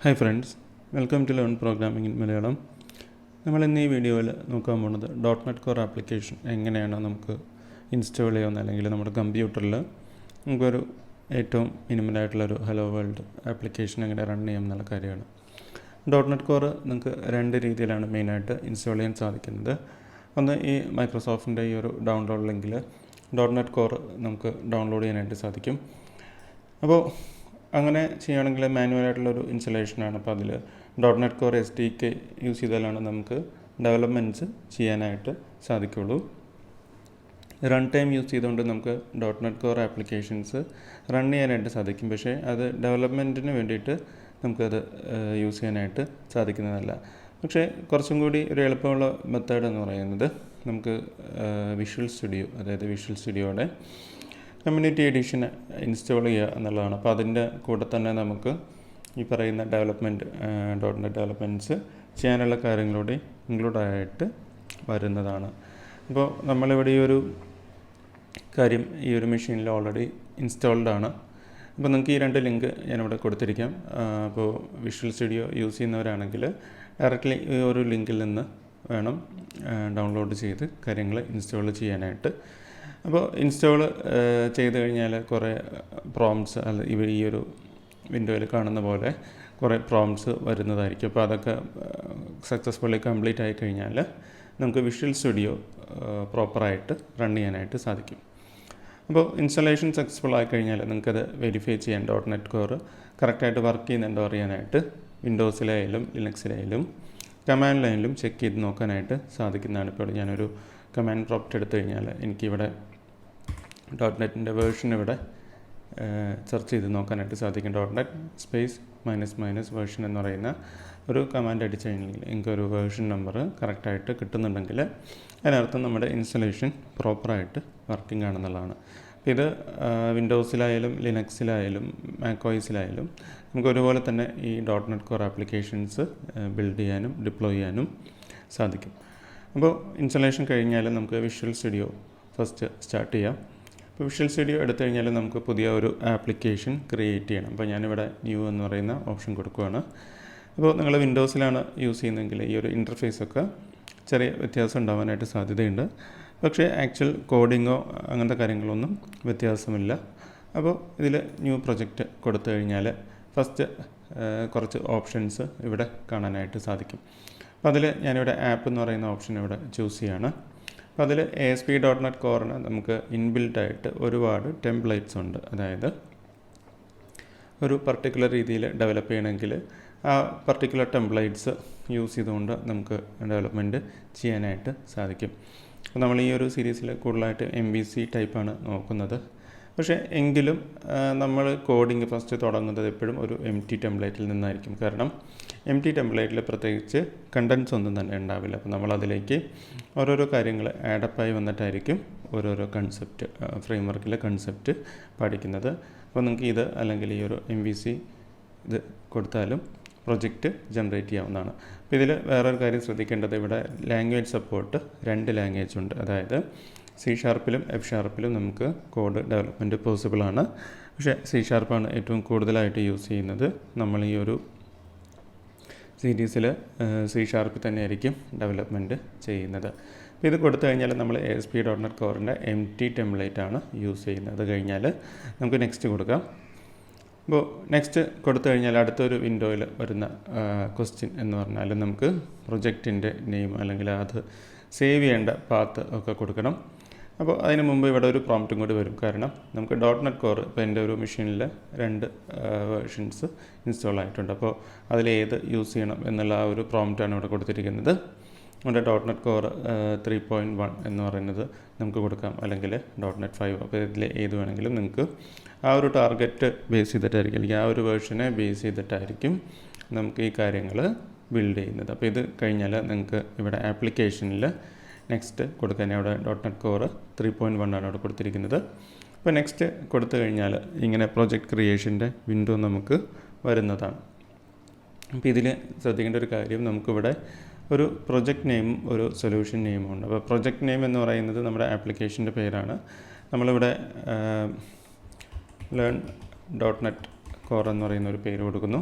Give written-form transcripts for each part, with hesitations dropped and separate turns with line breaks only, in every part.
Hi friends, welcome to Learn Programming in Malayalam. നമ്മൾ ഇന്ന് ഈ വീഡിയോയിൽ നോക്കാൻ പോകുന്നത് .NET Core ആപ്ലിക്കേഷൻ എങ്ങനെയാണ് നമുക്ക് ഇൻസ്റ്റാൾ ചെയ്യാവുന്ന അല്ലെങ്കിൽ നമ്മുടെ കമ്പ്യൂട്ടറിൽ നമുക്കൊരു ഏറ്റവും മിനിമലായിട്ടുള്ളൊരു ഹലോ വേൾഡ് ആപ്ലിക്കേഷൻ എങ്ങനെ റൺ ചെയ്യാം എന്നുള്ള കാര്യമാണ്. .NET Core നിങ്ങൾക്ക് രണ്ട് രീതിയിലാണ് മെയിനായിട്ട് ഇൻസ്റ്റാൾ ചെയ്യാൻ സാധിക്കുന്നത്. ഒന്ന് ഈ മൈക്രോസോഫ്റ്റിൻ്റെ ഈ ഒരു ഡൗൺലോഡ് ലിങ്കിൽ .NET Core നമുക്ക് ഡൗൺലോഡ് ചെയ്യാനായിട്ട് സാധിക്കും. അപ്പോൾ അങ്ങനെ ചെയ്യുകയാണെങ്കിൽ മാനുവലായിട്ടുള്ളൊരു ഇൻസ്റ്റലേഷനാണ്. അപ്പോൾ അതിൽ .NET Core SDK യൂസ് ചെയ്താലാണ് നമുക്ക് ഡെവലപ്മെൻറ്റ്സ് ചെയ്യാനായിട്ട് സാധിക്കുള്ളൂ. റൺ ടൈം യൂസ് ചെയ്തുകൊണ്ട് നമുക്ക് .NET Core ആപ്ലിക്കേഷൻസ് റൺ ചെയ്യാനായിട്ട് സാധിക്കും. പക്ഷേ അത് ഡെവലപ്മെൻറ്റിന് വേണ്ടിയിട്ട് നമുക്കത് യൂസ് ചെയ്യാനായിട്ട് സാധിക്കുന്നതല്ല. പക്ഷേ കുറച്ചും കൂടി ഒരു എളുപ്പമുള്ള മെത്തേഡ് എന്ന് പറയുന്നത് നമുക്ക് വിഷ്വൽ സ്റ്റുഡിയോ, അതായത് വിഷ്വൽ സ്റ്റുഡിയോയുടെ കമ്മ്യൂണിറ്റി എഡിഷൻ ഇൻസ്റ്റാൾ ചെയ്യുക എന്നുള്ളതാണ്. അപ്പോൾ അതിൻ്റെ കൂടെ തന്നെ നമുക്ക് ഈ പറയുന്ന ഡെവലപ്മെൻറ്റ് .NET ഡെവലപ്മെൻറ്റ്സ് ചെയ്യാനുള്ള കാര്യങ്ങളൂടെ ഇൻക്ലൂഡായിട്ട് വരുന്നതാണ്. അപ്പോൾ നമ്മളിവിടെ ഈ ഒരു കാര്യം ഈ ഒരു മെഷീനിൽ ഓൾറെഡി ഇൻസ്റ്റാൾഡ് ആണ്. അപ്പോൾ നിങ്ങൾക്ക് ഈ രണ്ട് ലിങ്ക് ഞാനിവിടെ കൊടുത്തിരിക്കാം. അപ്പോൾ വിഷ്വൽ സ്റ്റുഡിയോ യൂസ് ചെയ്യുന്നവരാണെങ്കിൽ ഡയറക്റ്റ്ലി ഈ ഒരു ലിങ്കിൽ നിന്ന് വേണം ഡൗൺലോഡ് ചെയ്ത് കാര്യങ്ങൾ ഇൻസ്റ്റാൾ ചെയ്യാനായിട്ട്. അപ്പോൾ ഇൻസ്റ്റാൾ ചെയ്ത് കഴിഞ്ഞാൽ കുറേ പ്രോംപ്റ്റ്സ് ഇവർ ഈ ഒരു വിൻഡോയിൽ കാണുന്ന പോലെ കുറേ പ്രോംപ്റ്റ്സ് വരുന്നതായിരിക്കും. അപ്പോൾ അതൊക്കെ സക്സസ്ഫുള്ളി കംപ്ലീറ്റ് ആയി കഴിഞ്ഞാൽ നമുക്ക് വിഷ്വൽ സ്റ്റുഡിയോ പ്രോപ്പറായിട്ട് റൺ ചെയ്യാനായിട്ട് സാധിക്കും. അപ്പോൾ ഇൻസ്റ്റലേഷൻ സക്സസ്ഫുൾ ആയി കഴിഞ്ഞാൽ നിങ്ങൾക്കത് വെരിഫൈ ചെയ്യാൻ .NET Core കറക്റ്റായിട്ട് വർക്ക് ചെയ്യുന്നുണ്ടോ അറിയാനായിട്ട് വിൻഡോസിലായാലും ലിനക്സിലായാലും കമാൻഡ് ലൈനിലും ചെക്ക് ചെയ്ത് നോക്കാനായിട്ട് സാധിക്കുന്നതാണ്. ഇപ്പോൾ ഞാനൊരു കമാൻഡ് പ്രോംപ്റ്റ് എടുത്തു കഴിഞ്ഞാൽ എനിക്കിവിടെ .NETൻ്റെ വേർഷൻ ഇവിടെ സെർച്ച് ചെയ്ത് നോക്കാനായിട്ട് സാധിക്കും. .NET വേർഷൻ എന്ന് പറയുന്ന ഒരു കമാൻഡ് അടിച്ചു കഴിഞ്ഞാൽ എനിക്കൊരു വേർഷൻ നമ്പർ കറക്റ്റായിട്ട് കിട്ടുന്നുണ്ടെങ്കിൽ അതിനർത്ഥം നമ്മുടെ ഇൻസ്റ്റലേഷൻ പ്രോപ്പറായിട്ട് വർക്കിംഗ് ആണെന്നുള്ളതാണ്. അപ്പോൾ ഇത് വിൻഡോസിലായാലും ലിനക്സിലായാലും മാക്കോയിസിലായാലും നമുക്ക് ഒരുപോലെ തന്നെ ഈ .NET Core ആപ്ലിക്കേഷൻസ് ബിൽഡ് ചെയ്യാനും ഡിപ്ലോയ് ചെയ്യാനും സാധിക്കും. അപ്പോൾ ഇൻസ്റ്റലേഷൻ കഴിഞ്ഞാൽ നമുക്ക് വിഷ്വൽ സ്റ്റുഡിയോ ഫസ്റ്റ് സ്റ്റാർട്ട് ചെയ്യാം. അപ്പോൾ വിഷ്വൽ സ്റ്റുഡിയോ എടുത്തു കഴിഞ്ഞാൽ നമുക്ക് പുതിയ ഒരു ആപ്ലിക്കേഷൻ ക്രിയേറ്റ് ചെയ്യണം. അപ്പോൾ ഞാനിവിടെ ന്യൂ എന്ന് പറയുന്ന ഓപ്ഷൻ കൊടുക്കുകയാണ്. അപ്പോൾ നിങ്ങൾ വിൻഡോസിലാണ് യൂസ് ചെയ്യുന്നതെങ്കിൽ ഈ ഒരു ഇൻ്റർഫേസൊക്കെ ചെറിയ വ്യത്യാസം ഉണ്ടാവാനായിട്ട് സാധ്യതയുണ്ട്. പക്ഷേ ആക്ച്വൽ കോഡിങ്ങോ അങ്ങനത്തെ കാര്യങ്ങളൊന്നും വ്യത്യാസമില്ല. അപ്പോൾ ഇതിൽ ന്യൂ പ്രൊജക്റ്റ് കൊടുത്തു കഴിഞ്ഞാൽ ഫസ്റ്റ് കുറച്ച് ഓപ്ഷൻസ് ഇവിടെ കാണാനായിട്ട് സാധിക്കും. അപ്പോൾ അതിൽ ഞാനിവിടെ ആപ്പ് എന്ന് പറയുന്ന ഓപ്ഷൻ ഇവിടെ ചൂസ് ചെയ്യുകയാണ്. അപ്പോൾ അതിൽ ASP.NET Coreന് നമുക്ക് ഇൻബിൽട്ടായിട്ട് ഒരുപാട് ടെംപ്ലേറ്റ്സ് ഉണ്ട്. അതായത് ഒരു പർട്ടിക്കുലർ രീതിയിൽ ഡെവലപ്പ് ചെയ്യണമെങ്കിൽ ആ പർട്ടിക്കുലർ ടെംപ്ലേറ്റ്സ് യൂസ് ചെയ്തുകൊണ്ട് നമുക്ക് ഡെവലപ്മെൻറ്റ് ചെയ്യാനായിട്ട് സാധിക്കും. അപ്പോൾ നമ്മൾ ഈ ഒരു സീരീസിൽ കൂടുതലായിട്ട് MVC ടൈപ്പാണ് നോക്കുന്നത്. പക്ഷേ എങ്കിലും നമ്മൾ കോഡിങ് ഫസ്റ്റ് തുടങ്ങുന്നത് എപ്പോഴും ഒരു empty ടെംപ്ലേറ്റിൽ നിന്നായിരിക്കും. കാരണം empty ടെംപ്ലേറ്റിൽ പ്രത്യേകിച്ച് കണ്ടൻസ് ഒന്നും തന്നെ ഉണ്ടാവില്ല. അപ്പോൾ നമ്മളതിലേക്ക് ഓരോരോ കാര്യങ്ങൾ ആഡപ്പായി വന്നിട്ടായിരിക്കും ഓരോരോ കൺസെപ്റ്റ് ഫ്രെയിംവർക്കിലെ കൺസെപ്റ്റ് പഠിക്കുന്നത്. അപ്പോൾ നിങ്ങൾക്ക് ഇത് അല്ലെങ്കിൽ ഈ ഒരു MVC ഇത് കൊടുത്താലും പ്രൊജക്റ്റ് ജനറേറ്റ് ചെയ്യാവുന്നതാണ്. അപ്പോൾ ഇതിൽ വേറൊരു കാര്യം ശ്രദ്ധിക്കേണ്ടത്, ഇവിടെ ലാംഗ്വേജ് സപ്പോർട്ട് 2 ലാംഗ്വേജ് ഉണ്ട്. അതായത് C# F# നമുക്ക് കോഡ് ഡെവലപ്മെൻറ്റ് പോസിബിളാണ്. പക്ഷേ C# ഏറ്റവും കൂടുതലായിട്ട് യൂസ് ചെയ്യുന്നത്. നമ്മൾ ഈ ഒരു സീരീസിൽ C# തന്നെയായിരിക്കും ഡെവലപ്മെൻറ്റ് ചെയ്യുന്നത്. അപ്പോൾ ഇത് കൊടുത്തു കഴിഞ്ഞാൽ നമ്മൾ ASP.NET Coreൻ്റെ empty ടെംപ്ലേറ്റാണ് യൂസ് ചെയ്യുന്നത്. അത് കഴിഞ്ഞാൽ നമുക്ക് നെക്സ്റ്റ് കൊടുക്കാം. അപ്പോൾ നെക്സ്റ്റ് കൊടുത്തു കഴിഞ്ഞാൽ അടുത്തൊരു വിൻഡോയിൽ വരുന്ന ക്വസ്റ്റ്യൻ എന്ന് പറഞ്ഞാൽ നമുക്ക് പ്രൊജക്റ്റിൻ്റെ നെയിം അല്ലെങ്കിൽ അത് സേവ് ചെയ്യേണ്ട പാത്ത് ഒക്കെ കൊടുക്കണം. അപ്പോൾ അതിന് മുമ്പ് ഇവിടെ ഒരു പ്രോംപ്റ്റും കൂടി വരും. കാരണം നമുക്ക് .NET Core ഇപ്പോൾ എൻ്റെ ഒരു മെഷീനിൽ 2 വേർഷൻസ് ഇൻസ്റ്റാൾ ആയിട്ടുണ്ട്. അപ്പോൾ അതിലേത് യൂസ് ചെയ്യണം എന്നുള്ള ആ ഒരു പ്രോംപ്റ്റാണ് ഇവിടെ കൊടുത്തിരിക്കുന്നത്. നമ്മുടെ .NET Core 3.1 എന്ന് പറയുന്നത് നമുക്ക് കൊടുക്കാം, അല്ലെങ്കിൽ .NET 5. അപ്പോൾ ഇതിൽ ഏത് വേണമെങ്കിലും നിങ്ങൾക്ക് ആ ഒരു ടാർഗറ്റ് ബേസ് ചെയ്തിട്ടായിരിക്കും, അല്ലെങ്കിൽ ആ ഒരു വേർഷനെ ബേസ് ചെയ്തിട്ടായിരിക്കും നമുക്ക് ഈ കാര്യങ്ങൾ ബിൽഡ് ചെയ്യുന്നത്. അപ്പോൾ ഇത് കഴിഞ്ഞാൽ നിങ്ങൾക്ക് ഇവിടെ ആപ്ലിക്കേഷനിൽ നെക്സ്റ്റ് കൊടുക്കാൻ അവിടെ .NET Core 3.1 ആണ് അവിടെ കൊടുത്തിരിക്കുന്നത്. അപ്പോൾ നെക്സ്റ്റ് കൊടുത്തു കഴിഞ്ഞാൽ ഇങ്ങനെ പ്രൊജക്റ്റ് ക്രിയേഷൻ്റെ വിൻഡോ നമുക്ക് വരുന്നതാണ്. അപ്പോൾ ഇതിൽ ശ്രദ്ധിക്കേണ്ട ഒരു കാര്യം, നമുക്കിവിടെ ഒരു പ്രൊജക്റ്റ് നെയിമും ഒരു സൊല്യൂഷൻ നെയിമും ഉണ്ട്. അപ്പോൾ പ്രൊജക്റ്റ് നെയിം എന്ന് പറയുന്നത് നമ്മുടെ ആപ്ലിക്കേഷൻ്റെ പേരാണ്. നമ്മളിവിടെ Learn .NET Core എന്ന് പറയുന്ന ഒരു പേര് കൊടുക്കുന്നു.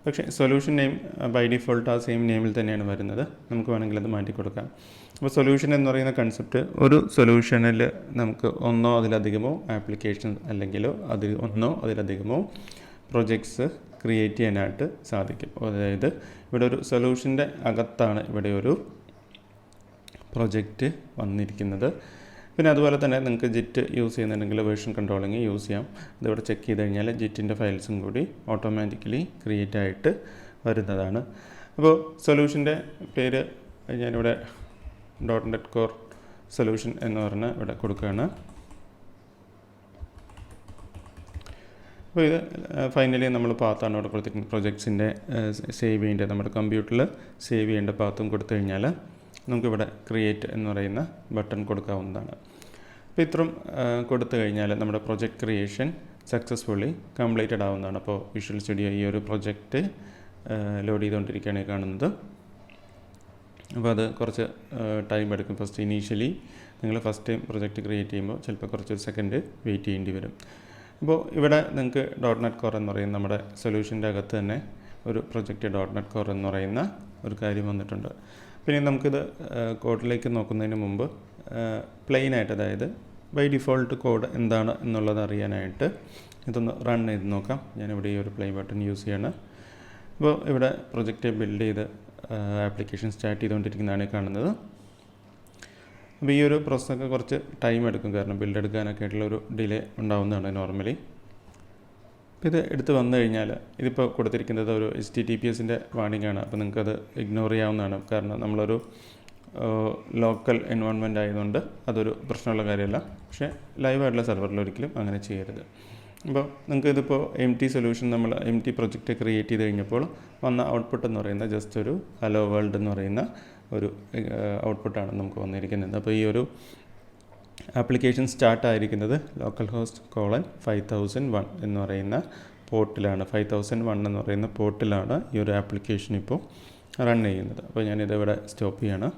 പക്ഷേ സൊല്യൂഷൻ നെയിം ബൈ ഡിഫോൾട്ട് ആ സെയിം നെയിമിൽ തന്നെയാണ് വരുന്നത്. നമുക്ക് വേണമെങ്കിൽ അത് മാറ്റി കൊടുക്കാം. അപ്പോൾ സൊല്യൂഷൻ എന്ന് പറയുന്ന കൺസെപ്റ്റ്, ഒരു സൊല്യൂഷനിൽ നമുക്ക് ഒന്നോ അതിലധികമോ ആപ്ലിക്കേഷൻ അല്ലെങ്കിൽ ഒന്നോ അതിലധികമോ പ്രൊജക്ട്സ് ക്രിയേറ്റ് ചെയ്യാനായിട്ട് സാധിക്കും. അതായത് ഇവിടെ ഒരു സൊല്യൂഷൻ്റെ അകത്താണ് ഇവിടെ ഒരു പ്രൊജക്റ്റ് വന്നിരിക്കുന്നത്. പിന്നെ അതുപോലെ തന്നെ നിങ്ങൾക്ക് ജിറ്റ് യൂസ് ചെയ്യുന്നുണ്ടെങ്കിൽ വേർഷൻ കൺട്രോളിങ് യൂസ് ചെയ്യാം. ഇതിവിടെ ചെക്ക് ചെയ്ത് കഴിഞ്ഞാൽ ജിറ്റിൻ്റെ ഫയൽസും കൂടി ഓട്ടോമാറ്റിക്കലി ക്രിയേറ്റ് ആയിട്ട് വരുന്നതാണ്. അപ്പോൾ സൊല്യൂഷൻ്റെ പേര് ഞാനിവിടെ .NET Core സൊല്യൂഷൻ എന്ന് പറഞ്ഞ് ഇവിടെ കൊടുക്കുകയാണ്. അപ്പോൾ ഇത് ഫൈനലി നമ്മൾ പാത്താണ് ഇവിടെ കൊടുത്തിരിക്കുന്നത്. പ്രൊജക്ട്സിൻ്റെ സേവ് ചെയ്യേണ്ട, നമ്മുടെ കമ്പ്യൂട്ടറിൽ സേവ് ചെയ്യേണ്ട പാത്തും കൊടുത്തു കഴിഞ്ഞാൽ നമുക്കിവിടെ ക്രിയേറ്റ് എന്ന് പറയുന്ന ബട്ടൺ കൊടുക്കാവുന്നതാണ്. അപ്പോൾ ഇത്രയും കൊടുത്തു കഴിഞ്ഞാൽ നമ്മുടെ പ്രൊജക്റ്റ് ക്രിയേഷൻ സക്സസ്ഫുള്ളി കംപ്ലീറ്റഡ് ആവുന്നതാണ്. അപ്പോൾ വിഷ്വൽ സ്റ്റുഡിയോ ഈ ഒരു പ്രൊജക്റ്റ് ലോഡ് ചെയ്തുകൊണ്ടിരിക്കുകയാണ് കാണുന്നത്. അപ്പോൾ അത് കുറച്ച് ടൈം എടുക്കും. ഫസ്റ്റ് ഇനീഷ്യലി നിങ്ങൾ ഫസ്റ്റ് ടൈം പ്രൊജക്റ്റ് ക്രിയേറ്റ് ചെയ്യുമ്പോൾ ചിലപ്പോൾ കുറച്ചൊരു സെക്കൻഡ് വെയിറ്റ് ചെയ്യേണ്ടി വരും. അപ്പോൾ ഇവിടെ നിങ്ങൾക്ക് .NET Core എന്ന് പറയുന്ന നമ്മുടെ സൊല്യൂഷൻ്റെ അകത്ത് തന്നെ ഒരു പ്രൊജക്റ്റ് .NET Core എന്ന് പറയുന്ന ഒരു കാര്യം വന്നിട്ടുണ്ട്. പിന്നെ നമുക്കിത് കോഡിലേക്ക് നോക്കുന്നതിന് മുമ്പ് പ്ലെയിനായിട്ട്, അതായത് ബൈ ഡിഫോൾട്ട് കോഡ് എന്താണ് എന്നുള്ളത് അറിയാനായിട്ട് ഇതൊന്ന് റൺ ചെയ്ത് നോക്കാം. ഞാനിവിടെ ഈ ഒരു പ്ലേ ബട്ടൺ യൂസ് ചെയ്യണം. അപ്പോൾ ഇവിടെ പ്രൊജക്റ്റ് ബിൽഡ് ചെയ്ത് ആപ്ലിക്കേഷൻ സ്റ്റാർട്ട് ചെയ്തുകൊണ്ടിരിക്കുന്നതാണ് കാണുന്നത്. അപ്പോൾ ഈ ഒരു പ്രോസസ്സൊക്കെ കുറച്ച് ടൈം എടുക്കും, കാരണം ബിൽഡ് എടുക്കാനൊക്കെ ആയിട്ടുള്ളൊരു ഡിലേ ഉണ്ടാവുന്നതാണ് നോർമലി. അപ്പോൾ ഇത് എടുത്ത് വന്നു കഴിഞ്ഞാൽ ഇതിപ്പോൾ കൊടുത്തിരിക്കുന്നത് ഒരു HTTPSൻ്റെ വാണിംഗ് ആണ്. അപ്പോൾ നിങ്ങൾക്കത് ഇഗ്നോർ ചെയ്യാവുന്നതാണ്, കാരണം നമ്മളൊരു ലോക്കൽ എൻവയോൺമെൻ്റ് ആയതുകൊണ്ട് അതൊരു പ്രശ്നമുള്ള കാര്യമല്ല. പക്ഷേ ലൈവായിട്ടുള്ള സെർവറിൽ ഒരിക്കലും അങ്ങനെ ചെയ്യരുത്. അപ്പോൾ നിങ്ങൾക്ക് ഇതിപ്പോൾ സൊല്യൂഷൻ നമ്മൾ പ്രൊജക്റ്റ് ക്രിയേറ്റ് ചെയ്ത് കഴിഞ്ഞപ്പോൾ വന്ന ഔട്ട്പുട്ട് എന്ന് പറയുന്നത് ജസ്റ്റ് ഒരു ഹലോ വേൾഡ് എന്ന് പറയുന്ന ഒരു ഔട്ട്പുട്ടാണ് നമുക്ക് വന്നിരിക്കുന്നത്. അപ്പോൾ ഈ ഒരു ആപ്ലിക്കേഷൻ സ്റ്റാർട്ട് ആയിരിക്കുന്നത് ലോക്കൽ ഹോസ്റ്റ് :5001 എന്ന് പറയുന്ന പോർട്ടിലാണ്. 5001 എന്ന് പറയുന്ന പോർട്ടിലാണ് ഈ ഒരു ആപ്ലിക്കേഷൻ ഇപ്പോൾ റൺ ചെയ്യുന്നത്. അപ്പോൾ ഞാനിതിവിടെ സ്റ്റോപ്പ് ചെയ്യണം.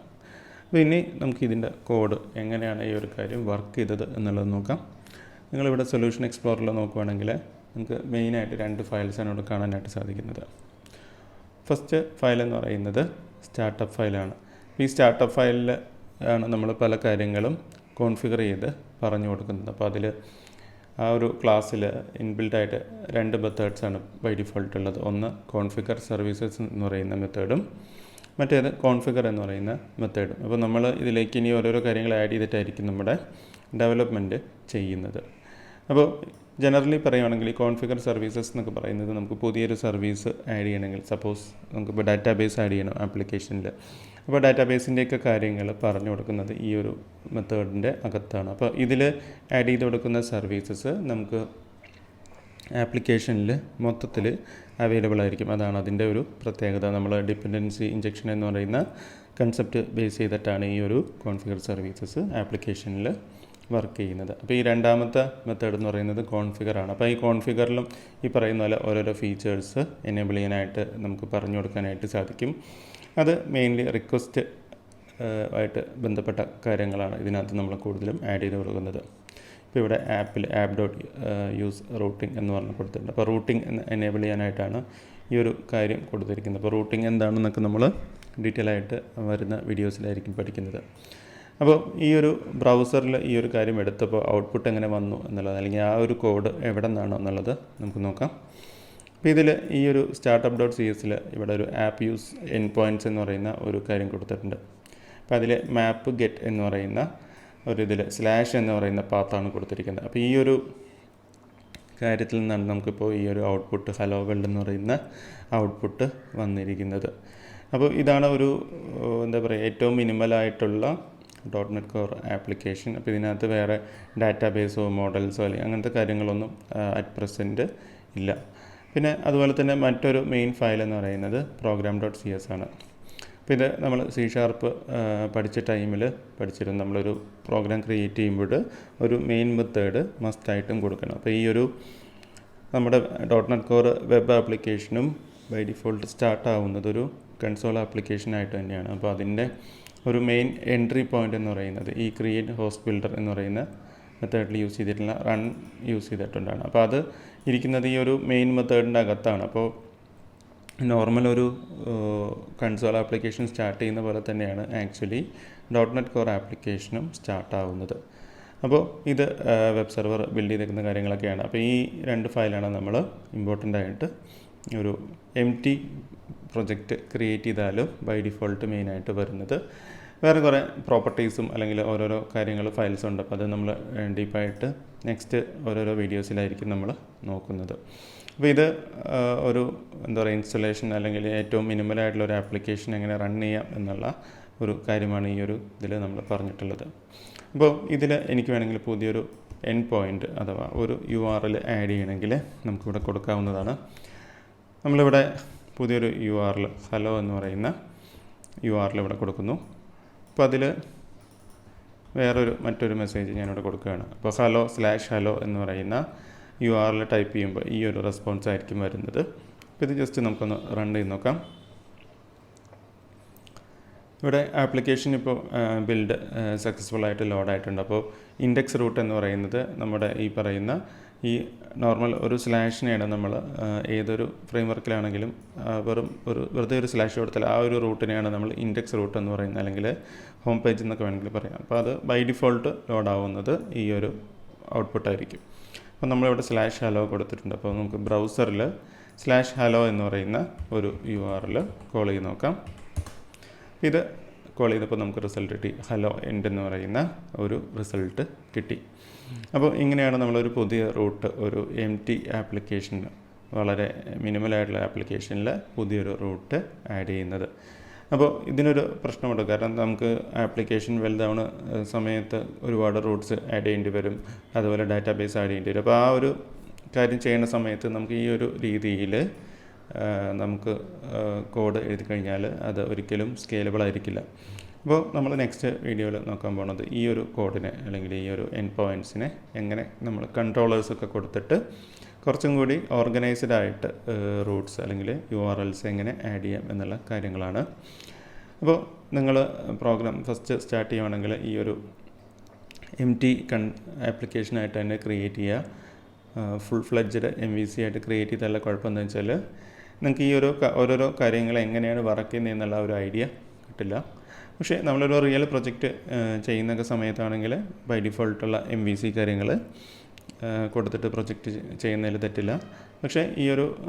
അപ്പോൾ ഇനി നമുക്ക് ഇതിൻ്റെ കോഡ് എങ്ങനെയാണ് ഈ ഒരു കാര്യം വർക്ക് ചെയ്തത് എന്നുള്ളത് നോക്കാം. നിങ്ങളിവിടെ സൊല്യൂഷൻ എക്സ്പ്ലോററിൽ നോക്കുകയാണെങ്കിൽ നമുക്ക് മെയിനായിട്ട് 2 ഫയൽസാണ് ഇവിടെ കാണാനായിട്ട് സാധിക്കുന്നത്. ഫസ്റ്റ് ഫയൽ എന്ന് പറയുന്നത് സ്റ്റാർട്ടപ്പ് ഫയലാണ്. ഈ സ്റ്റാർട്ടപ്പ് ഫയലിൽ ആണ് നമ്മൾ പല കാര്യങ്ങളും കോൺഫിഗർ ചെയ്ത് പറഞ്ഞു കൊടുക്കുന്നത്. അപ്പോൾ അതിൽ ആ ഒരു ക്ലാസ്സിൽ ഇൻബിൽഡായിട്ട് 2 മെത്തേഡ്സാണ് ബൈ ഡിഫോൾട്ട് ഉള്ളത്. ഒന്ന് കോൺഫിഗർ സർവീസസ് എന്ന് പറയുന്ന മെത്തേഡും മറ്റേത് കോൺഫിഗർ എന്ന് പറയുന്ന മെത്തേഡും. അപ്പോൾ നമ്മൾ ഇതിലേക്ക് ഇനി ഓരോരോ കാര്യങ്ങൾ ആഡ് ചെയ്തിട്ടായിരിക്കും നമ്മുടെ ഡെവലപ്മെൻറ്റ് ചെയ്യുന്നത്. അപ്പോൾ ജനറലി പറയുകയാണെങ്കിൽ ഈ കോൺഫിഗർ സർവീസസ് എന്നൊക്കെ പറയുന്നത് നമുക്ക് പുതിയൊരു സർവീസ് ആഡ് ചെയ്യണമെങ്കിൽ, സപ്പോസ് നമുക്കിപ്പോൾ ഡാറ്റാബേസ് ആഡ് ചെയ്യണം ആപ്ലിക്കേഷനിൽ, അപ്പോൾ ഡാറ്റാബേസിൻ്റെയൊക്കെ കാര്യങ്ങൾ പറഞ്ഞു കൊടുക്കുന്നത് ഈ ഒരു മെത്തേഡിൻ്റെ അകത്താണ്. അപ്പോൾ ഇതിൽ ആഡ് ചെയ്ത് കൊടുക്കുന്ന സർവീസസ് നമുക്ക് ആപ്ലിക്കേഷനിൽ മൊത്തത്തിൽ അവൈലബിൾ ആയിരിക്കും. അതാണ് അതിൻ്റെ ഒരു പ്രത്യേകത. നമ്മൾ ഡിപ്പെൻഡൻസി ഇഞ്ചക്ഷൻ എന്ന് പറയുന്ന കൺസെപ്റ്റ് ബേസ് ചെയ്തിട്ടാണ് ഈ ഒരു കോൺഫിഗർ സർവീസസ് ആപ്ലിക്കേഷനിൽ വർക്ക് ചെയ്യുന്നത്. അപ്പോൾ ഈ രണ്ടാമത്തെ മെത്തേഡ് എന്ന് പറയുന്നത് കോൺഫിഗറാണ്. അപ്പോൾ ഈ കോൺഫിഗറിലും ഈ പറയുന്ന പോലെ ഓരോരോ ഫീച്ചേഴ്സ് എനേബിൾ ചെയ്യാനായിട്ട് നമുക്ക് പറഞ്ഞു കൊടുക്കാനായിട്ട് സാധിക്കും. അത് മെയിൻലി റിക്വസ്റ്റ് ആയിട്ട് ബന്ധപ്പെട്ട കാര്യങ്ങളാണ് ഇതിനകത്ത് നമ്മൾ കൂടുതലും ആഡ് ചെയ്ത് കൊടുക്കുന്നത്. ഇപ്പോൾ ഇവിടെ app.use റൂട്ടിംഗ് എന്ന് പറഞ്ഞ് കൊടുത്തിട്ടുണ്ട്. അപ്പോൾ റൂട്ടിംഗ് എനേബിൾ ചെയ്യാനായിട്ടാണ് ഈ ഒരു കാര്യം കൊടുത്തിരിക്കുന്നത്. അപ്പോൾ റൂട്ടിംഗ് എന്താണെന്നൊക്കെ നമ്മൾ ഡീറ്റെയിൽ ആയിട്ട് വരുന്ന വീഡിയോസിലായിരിക്കും പഠിക്കുന്നത്. അപ്പോൾ ഈ ഒരു ബ്രൗസറിൽ ഈ ഒരു കാര്യം എടുത്തപ്പോൾ ഔട്ട്പുട്ട് എങ്ങനെ വന്നു എന്നുള്ളത്, അല്ലെങ്കിൽ ആ ഒരു കോഡ് എവിടെ നിന്നാണോ എന്നുള്ളത് നമുക്ക് നോക്കാം. അപ്പോൾ ഇതിൽ ഈ ഒരു startup.cs ഇവിടെ ഒരു ആപ്പ് യൂസ് എൻ പോയിൻറ്റ്സ് എന്ന് പറയുന്ന ഒരു കാര്യം കൊടുത്തിട്ടുണ്ട്. അപ്പോൾ അതിൽ മാപ്പ് ഗെറ്റ് എന്ന് പറയുന്ന ഒരു ഇതിൽ / എന്ന് പറയുന്ന പാത്താണ് കൊടുത്തിരിക്കുന്നത്. അപ്പോൾ ഈ ഒരു കാര്യത്തിൽ നിന്നാണ് നമുക്കിപ്പോൾ ഈ ഒരു ഔട്ട്പുട്ട് ഹലോ വേൾഡ് എന്ന് പറയുന്ന ഔട്ട്പുട്ട് വന്നിരിക്കുന്നത്. അപ്പോൾ ഇതാണ് ഒരു എന്താ പറയുക ഏറ്റവും മിനിമലായിട്ടുള്ള .NET Core ആപ്ലിക്കേഷൻ. അപ്പോൾ ഇതിനകത്ത് വേറെ ഡാറ്റാബേസോ മോഡൽസോ അല്ലെങ്കിൽ അങ്ങനത്തെ കാര്യങ്ങളൊന്നും അറ്റ് പ്രസൻറ്റ് ഇല്ല. പിന്നെ അതുപോലെ തന്നെ മറ്റൊരു മെയിൻ ഫയൽ എന്ന് പറയുന്നത് program.cs ആണ്. അപ്പോൾ ഇത് നമ്മൾ C# പഠിച്ച ടൈമിൽ പഠിച്ചിരുന്നു. നമ്മളൊരു പ്രോഗ്രാം ക്രിയേറ്റ് ചെയ്യുമ്പോൾ ഒരു മെയിൻ മെത്തേഡ് മസ്റ്റായിട്ടും കൊടുക്കണം. അപ്പോൾ ഈ ഒരു നമ്മുടെ .NET Core വെബ് ആപ്ലിക്കേഷനും ബൈ ഡിഫോൾട്ട് സ്റ്റാർട്ട് ആവുന്നത് ഒരു കൺസോൾ ആപ്ലിക്കേഷനായിട്ട് തന്നെയാണ്. അപ്പോൾ അതിൻ്റെ ഒരു മെയിൻ എൻട്രി പോയിൻ്റ് എന്ന് പറയുന്നത് ഈ ക്രിയേറ്റ് ഹോസ്റ്റ് ബിൽഡർ എന്ന് പറയുന്ന മെത്തേഡിൽ യൂസ് ചെയ്തിട്ടുള്ള റൺ യൂസ് ചെയ്തിട്ടുണ്ടാണ്. അപ്പോൾ അത് ഇരിക്കുന്നത് ഈ ഒരു മെയിൻ മെത്തേഡിൻ്റെ അകത്താണ്. അപ്പോൾ നോർമൽ ഒരു കൺസോൾ ആപ്ലിക്കേഷൻ സ്റ്റാർട്ട് ചെയ്യുന്ന പോലെ തന്നെയാണ് ആക്ച്വലി .NET Core ആപ്ലിക്കേഷനും സ്റ്റാർട്ട് ആവുന്നത്. അപ്പോൾ ഇത് വെബ് സെർവർ ബിൽഡ് ചെയ്തിരിക്കുന്ന കാര്യങ്ങളൊക്കെയാണ്. അപ്പോൾ ഈ 2 ഫയലാണ് നമ്മൾ ഇമ്പോർട്ടൻ്റ് ആയിട്ട് ഒരു empty പ്രൊജക്റ്റ് ക്രിയേറ്റ് ചെയ്താലും ബൈ ഡിഫോൾട്ട് മെയിനായിട്ട് വരുന്നത്. വേറെ കുറേ പ്രോപ്പർട്ടീസും അല്ലെങ്കിൽ ഓരോരോ കാര്യങ്ങൾ ഫയൽസ് ഉണ്ട്. അപ്പോൾ അത് നമ്മൾ ഡീപ്പായിട്ട് നെക്സ്റ്റ് ഓരോരോ വീഡിയോസിലായിരിക്കും നമ്മൾ നോക്കുന്നത്. അപ്പോൾ ഇത് ഒരു എന്താ പറയുക ഇൻസ്റ്റലേഷൻ അല്ലെങ്കിൽ ഏറ്റവും മിനിമലായിട്ടുള്ള ഒരു ആപ്ലിക്കേഷൻ എങ്ങനെ റൺ ചെയ്യാം എന്നുള്ള ഒരു കാര്യമാണ് ഈ ഒരു ഇതിൽ നമ്മൾ പറഞ്ഞിട്ടുള്ളത്. അപ്പോൾ ഇതിൽ എനിക്ക് വേണമെങ്കിൽ പുതിയൊരു എൻഡ് പോയിൻ്റ് അഥവാ ഒരു URL ആഡ് ചെയ്യണമെങ്കിൽ നമുക്കിവിടെ കൊടുക്കാവുന്നതാണ്. നമ്മളിവിടെ പുതിയൊരു URL ഹലോ എന്ന് പറയുന്ന URL ഇവിടെ കൊടുക്കുന്നു. അപ്പോൾ അതിൽ മറ്റൊരു മെസ്സേജ് ഞാനിവിടെ കൊടുക്കുകയാണ്. അപ്പോൾ hello എന്ന് പറയുന്ന URL ടൈപ്പ് ചെയ്യുമ്പോൾ ഈ ഒരു റെസ്പോൺസ് ആയിരിക്കും വരുന്നത്. അപ്പോൾ ഇത് ജസ്റ്റ് നമുക്കൊന്ന് റൺ ചെയ്ത് നോക്കാം. ഇവിടെ ആപ്ലിക്കേഷൻ ഇപ്പോൾ ബിൽഡ് സക്സസ്ഫുൾ ആയിട്ട് ലോഡായിട്ടുണ്ട്. അപ്പോൾ ഇൻഡെക്സ് റൂട്ട് എന്ന് പറയുന്നത് നമ്മുടെ ഈ പറയുന്ന ഈ നോർമൽ ഒരു സ്ലാഷിനെയാണ് നമ്മൾ ഏതൊരു ഫ്രെയിം വർക്കിലാണെങ്കിലും വെറുതെ ഒരു സ്ലാഷ് കൊടുത്താൽ ആ ഒരു റൂട്ടിനെയാണ് നമ്മൾ ഇൻഡെക്സ് റൂട്ട് എന്ന് പറയുന്നത്, അല്ലെങ്കിൽ ഹോം പേജ് എന്നൊക്കെ വേണമെങ്കിൽ പറയാം. അപ്പോൾ അത് ബൈ ഡിഫോൾട്ട് ലോഡാവുന്നത് ഈ ഒരു ഔട്ട്പുട്ടായിരിക്കും. അപ്പോൾ നമ്മളിവിടെ /hello കൊടുത്തിട്ടുണ്ട്. അപ്പോൾ നമുക്ക് ബ്രൗസറിൽ /hello എന്ന് പറയുന്ന ഒരു URL കോൾ ചെയ്ത് നോക്കാം. ഇത് കോൾ ചെയ്തപ്പോൾ നമുക്ക് റിസൾട്ട് കിട്ടി. ഹലോ എൻഡ് എന്ന് പറയുന്ന ഒരു റിസൾട്ട് കിട്ടി. അപ്പോൾ ഇങ്ങനെയാണ് നമ്മളൊരു പുതിയ റൂട്ട് ഒരു empty ആപ്ലിക്കേഷനിൽ, വളരെ മിനിമലായിട്ടുള്ള ആപ്ലിക്കേഷനിൽ പുതിയൊരു റൂട്ട് ആഡ് ചെയ്യുന്നത്. അപ്പോൾ ഇതിനൊരു പ്രശ്നമുണ്ട്. കാരണം നമുക്ക് ആപ്ലിക്കേഷൻ വലുതാവുന്ന സമയത്ത് ഒരുപാട് റൂട്ട്സ് ആഡ് ചെയ്യേണ്ടി വരും, അതുപോലെ ഡാറ്റാബേസ് ആഡ് ചെയ്യേണ്ടി വരും. അപ്പോൾ ആ ഒരു കാര്യം ചെയ്യുന്ന സമയത്ത് നമുക്ക് ഈ ഒരു രീതിയിൽ നമുക്ക് കോഡ് എഴുതി കഴിഞ്ഞാൽ അത് ഒരിക്കലും സ്കേലബിൾ ആയിരിക്കില്ല. അപ്പോൾ നമ്മൾ നെക്സ്റ്റ് വീഡിയോയിൽ നോക്കാൻ പോകുന്നത് ഈ ഒരു കോഡിനെ അല്ലെങ്കിൽ ഈ ഒരു എൻഡ് പോയിൻറ്റ്സിനെ എങ്ങനെ നമ്മൾ കൺട്രോളേഴ്സൊക്കെ കൊടുത്തിട്ട് കുറച്ചും കൂടി ഓർഗനൈസ്ഡ് ആയിട്ട് റൂട്ട്സ് അല്ലെങ്കിൽ URLs എങ്ങനെ ആഡ് ചെയ്യാം എന്നുള്ള കാര്യങ്ങളാണ്. അപ്പോൾ നിങ്ങൾ പ്രോഗ്രാം ഫസ്റ്റ് സ്റ്റാർട്ട് ചെയ്യുകയാണെങ്കിൽ ഈ ഒരു empty ആപ്ലിക്കേഷനായിട്ട് തന്നെ ക്രിയേറ്റ് ചെയ്യുക. ഫുൾ ഫ്ലെഡ്ജഡ് MVC ആയിട്ട് ക്രിയേറ്റ് ചെയ്താലുള്ള കുഴപ്പമെന്ന് വെച്ചാൽ നിങ്ങൾക്ക് ഈ ഓരോരോ കാര്യങ്ങൾ എങ്ങനെയാണ് വർക്ക് ചെയ്യുന്നത് എന്നുള്ള ഒരു ഐഡിയ കിട്ടില്ല. പക്ഷേ നമ്മളൊരു റിയൽ പ്രൊജക്റ്റ് ചെയ്യുന്ന സമയത്താണെങ്കിൽ ബൈ ഡിഫോൾട്ടുള്ള MVC കാര്യങ്ങൾ കൊടുത്തിട്ട് പ്രൊജക്റ്റ് ചെയ്യുന്നതിൽ തെറ്റില്ല. പക്ഷേ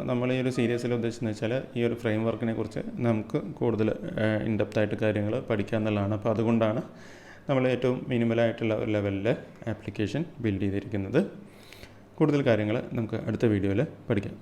നമ്മൾ ഈ ഒരു സീരീസിൽ ഉദ്ദേശിച്ചതെന്ന് വെച്ചാൽ ഈ ഒരു ഫ്രെയിം വർക്കിനെ കുറിച്ച് നമുക്ക് കൂടുതൽ ഇൻഡെപ്തായിട്ട് കാര്യങ്ങൾ പഠിക്കാമെന്നുള്ളതാണ്. അപ്പോൾ അതുകൊണ്ടാണ് നമ്മൾ ഏറ്റവും മിനിമലായിട്ടുള്ള ഒരു ലെവലിൽ ആപ്ലിക്കേഷൻ ബിൽഡ് ചെയ്തിരിക്കുന്നത്. കൂടുതൽ കാര്യങ്ങൾ നമുക്ക് അടുത്ത വീഡിയോയിൽ പഠിക്കാം.